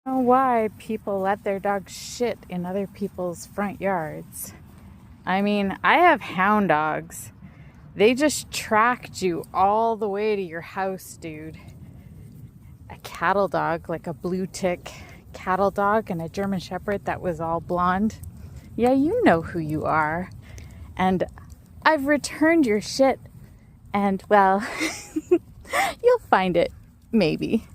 Know why people let their dogs shit in other people's front yards. I mean, I have hound dogs. They just tracked you all the way to your house, dude. A cattle dog, like a blue tick cattle dog, and a German Shepherd that was all blonde. Yeah, you know who you are. And I've returned your shit, and well, you'll find it, maybe.